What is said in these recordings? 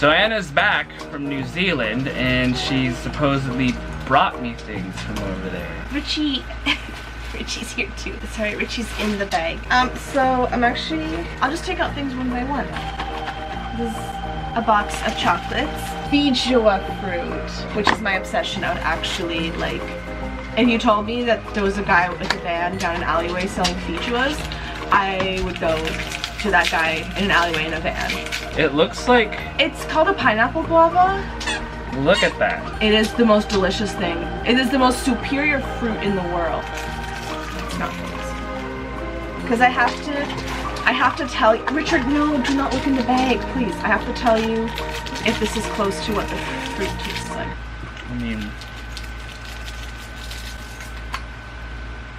So Anna's back from New Zealand and she's supposedly brought me things from over there. Richie's here too. Sorry, Richie's in the bag. So I'll just take out things one by one. This is a box of chocolates. Feijoa fruit, which is my obsession. I would actually like, if you told me that there was a guy with a van down an alleyway selling feijoas, I would go to that guy in an alleyway in a van. It looks like... It's called a pineapple guava. Look at that. It is the most delicious thing. It is the most superior fruit in the world. It's not famous. Because I have to tell you, Richard, no, do not look in the bag, please. I have to tell you if this is close to what the fruit tastes like. I mean...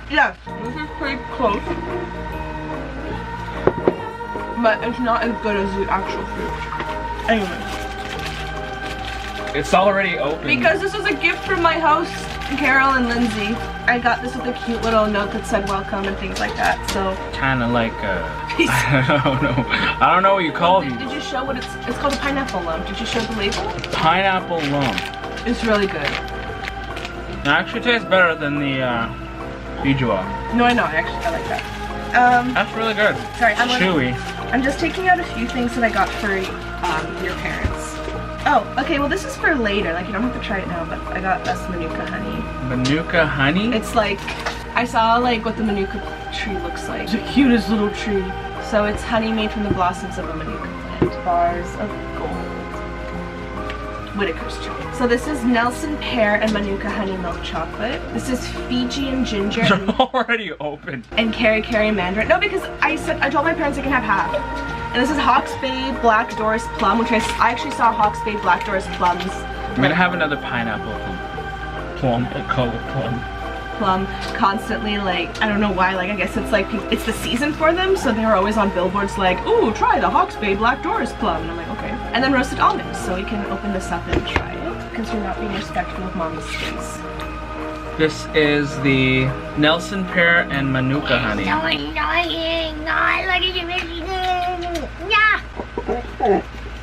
Yeah, this is pretty close. But it's not as good as the actual fruit. Anyway. It's already open. Because this was a gift from my host, Carol and Lindsay. I got this with a cute little note that said welcome and things like that, so. Kind of like I don't know what you call it. Did you show what it's called a pineapple lump. Did you show the label? Pineapple lump. It's really good. It actually tastes better than the feijoa. No, I know, I like that. That's really good. Sorry, chewy. I'm just taking out a few things that I got for your parents. Oh, okay, well this is for later, like you don't have to try it now, but I got us Manuka honey. Manuka honey? It's like, I saw like what the Manuka tree looks like. It's the cutest little tree. So it's honey made from the blossoms of a Manuka plant. Bars of gold. Whitaker's chocolate. So this is Nelson pear and Manuka honey milk chocolate. This is Fijian ginger. They're already open. And Keri mandarin. No, because I told my parents I can have half. And this is Hawke's Bay Black Doris Plum, which I actually saw Hawke's Bay Black Doris plums. I'm gonna have another pineapple plum. Call it plum. Plum constantly, like, I don't know why, like I guess it's like it's the season for them, so they were always on billboards like, ooh, try the Hawke's Bay Black Doris Plum. And I'm like, okay. And then roasted almonds, so we can open this up and try it because we're not being respectful of mommy's space. This is the Nelson pear and Manuka honey. So annoying. No, look at you. Yeah.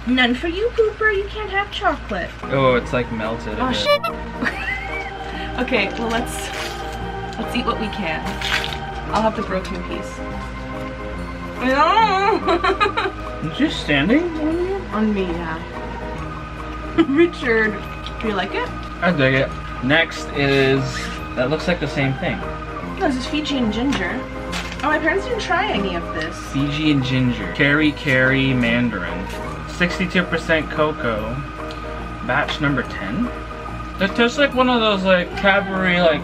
None for you, Cooper. You can't have chocolate. Oh, it's like melted. Oh shit. Okay, well let's eat what we can. I'll have the broken piece. No. Is just standing on you? On me, yeah. Richard, do you like it? I dig it. Next is, that looks like the same thing. No, this is Fijian ginger. Oh, my parents didn't try any of this. Fijian ginger. Keri mandarin. 62% cocoa. Batch number 10. It tastes like one of those like Cadbury like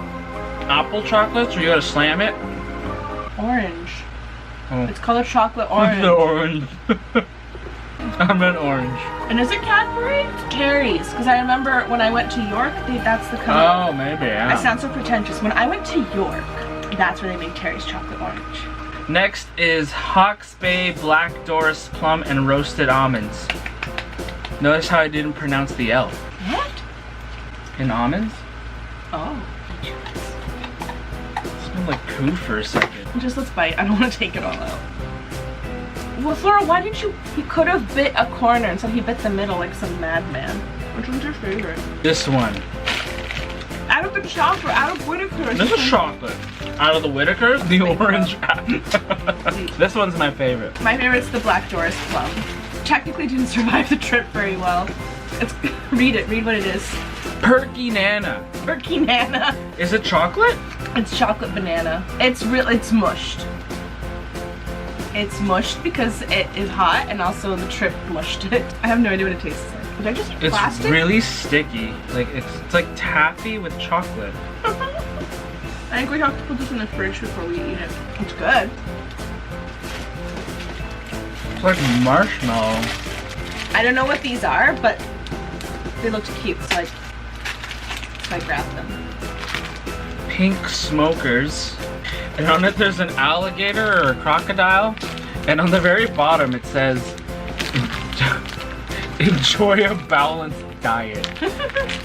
apple chocolates where you gotta slam it. Orange. Oh. It's called a chocolate orange. The orange. I meant orange. And is it Cadbury? It's Kerry's. Because I remember when I went to York, that's the company. Oh, maybe, yeah. I sound so pretentious. When I went to York, that's where they make Kerry's chocolate orange. Next is Hawke's Bay Black Doris Plum and Roasted Almonds. Notice how I didn't pronounce the L. What? In almonds? Oh. It smelled like poo for a second. Just let's bite. I don't want to take it all out. Well, Flora, why didn't you? He could have bit a corner and so he bit the middle like some madman. Which one's your favorite? This one. Out of the chocolate, out of Whitaker's. This is chocolate. Out of the Whitakers, the orange. This one's my favorite. My favorite's the Black Doris Plum. Technically didn't survive the trip very well. It's read what it is. Perky Nana. Perky Nana. Is it chocolate? It's chocolate banana. It's mushed. It's mushed because it is hot and also the trip mushed it. I have no idea what it tastes like. Did I just eat plastic? It's really sticky. Like it's like taffy with chocolate. I think we have to put this in the fridge before we eat it. It's good. It's like marshmallow. I don't know what these are, but they looked cute, so I grabbed them. Pink smokers. And on it there's an alligator or a crocodile. And on the very bottom it says, enjoy a balanced diet.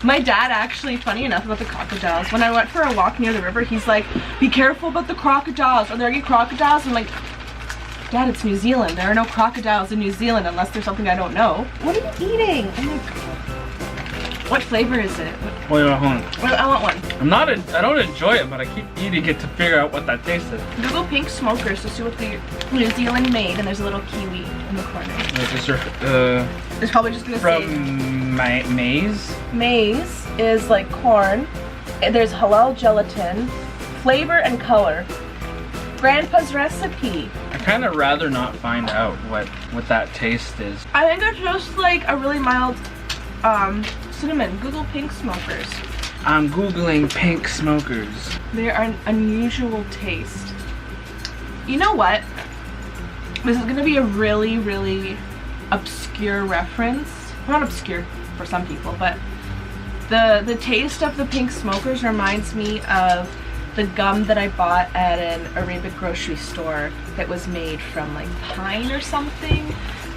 My dad actually, funny enough about the crocodiles, when I went for a walk near the river, he's like, be careful about the crocodiles. Are there any crocodiles? I'm like, Dad, it's New Zealand. There are no crocodiles in New Zealand unless there's something I don't know. What are you eating? Oh my god. What flavor is it? Wait, hold on. Well, I want one. I don't enjoy it, but I keep eating it to figure out what that tastes like. Google pink smokers to see what the New Zealand made, and there's a little kiwi in the corner. It's It's probably just gonna say from maize. maize is like corn. There's halal gelatin, flavor and color. Grandpa's recipe. I kind of rather not find out what that taste is. I think it's just like a really mild cinnamon. Google pink smokers. I'm googling pink smokers. They are an unusual taste. You know what? This is gonna be a really, really obscure reference. Not obscure for some people, but the taste of the pink smokers reminds me of the gum that I bought at an Arabic grocery store that was made from like pine or something.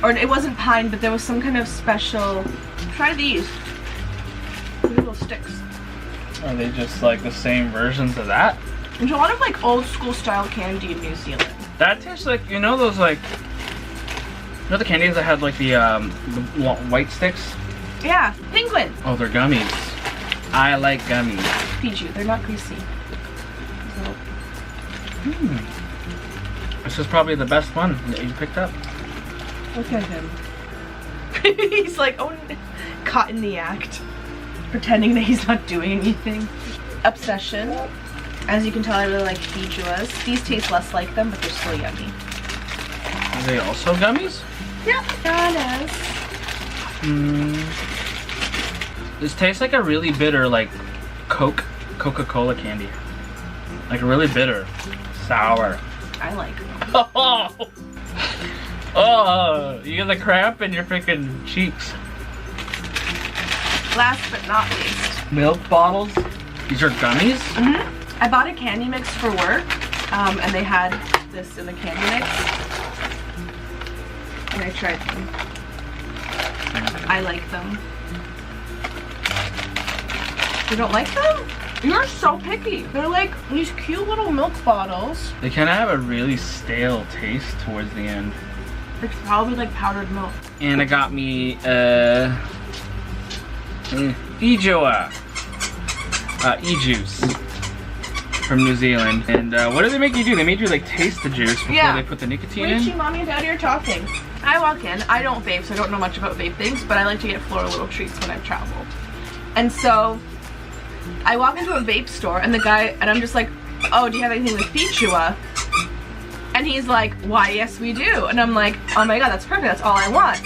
Or it wasn't pine, but there was some kind of special. Try these. These little sticks. Are they just like the same versions of that? There's a lot of like old school style candy in New Zealand. That tastes like, you know those like, you know the candies that had like the white sticks? Yeah, penguin. Oh, they're gummies. I like gummies. Feed you. They're not greasy. So, This is probably the best one that you picked up. look at him. He's like, oh, caught in the act. Pretending that he's not doing anything. Obsession. As you can tell, I really like Fijuas. These taste less like them, but they're still yummy. Are they also gummies? Yeah, bananas. This tastes like a really bitter, like Coca-Cola candy. Like really bitter, sour. I like them. Oh, you get the cramp in your freaking cheeks. Last but not least. Milk bottles. These are gummies. I bought a candy mix for work, and they had this in the candy mix. And I tried them. I like them. You don't like them? You're so picky. They're like these cute little milk bottles. They kind of have a really stale taste towards the end. It's probably like powdered milk. And it got me Feijoa e-juice from New Zealand. And what did they make you do? They made you like taste the juice before they put the nicotine Richie, in? Mommy and Daddy are talking. I walk in, I don't vape, so I don't know much about vape things, but I like to get Flora little treats when I've traveled. And so I walk into a vape store and the guy, and I'm just like, oh, do you have anything with Feijoa? And he's like, why, yes we do. And I'm like, oh my god, that's perfect, that's all I want.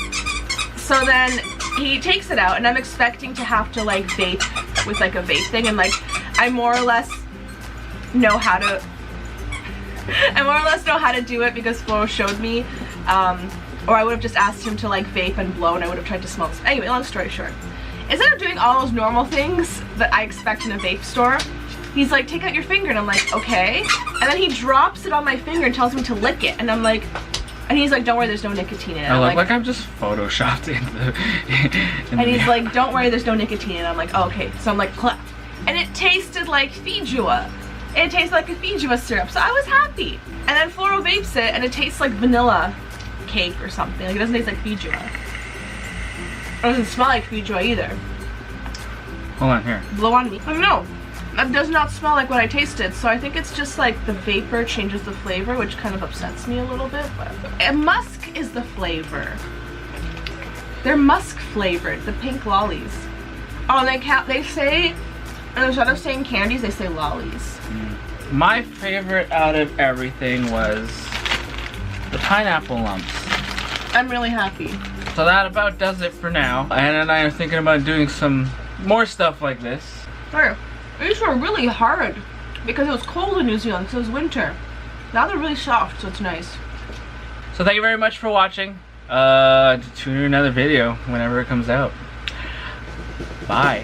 So then he takes it out and I'm expecting to have to like vape with like a vape thing, and like I more or less know how to do it because Flo showed me, or I would have just asked him to like vape and blow and I would have tried to smoke. Anyway, long story short, instead of doing all those normal things that I expect in a vape store, he's like, take out your finger, and I'm like, okay. And then he drops it on my finger and tells me to lick it, and I'm like, and he's like, don't worry, there's no nicotine in it. I look like I'm just photoshopped in the and he's like, don't worry, there's no nicotine in it. I'm like, oh, okay. So I'm like, clap. And it tasted like Feijoa. It tastes like a Feijoa syrup, so I was happy. And then Floro vapes it, and it tastes like vanilla cake or something. Like, it doesn't taste like Feijoa. It doesn't smell like Feijoa either. Hold on, here. Blow on me. I don't know. It does not smell like what I tasted, so I think it's just like the vapor changes the flavor, which kind of upsets me a little bit. But musk is the flavor. They're musk flavored, the pink lollies. Oh, they say, instead of saying candies, they say lollies. My favorite out of everything was the pineapple lumps. I'm really happy. So that about does it for now. Anna and I are thinking about doing some more stuff like this. Sure. These were really hard because it was cold in New Zealand, so it was winter. Now they're really soft, so it's nice. So thank you very much for watching. Tune in another video whenever it comes out. Bye.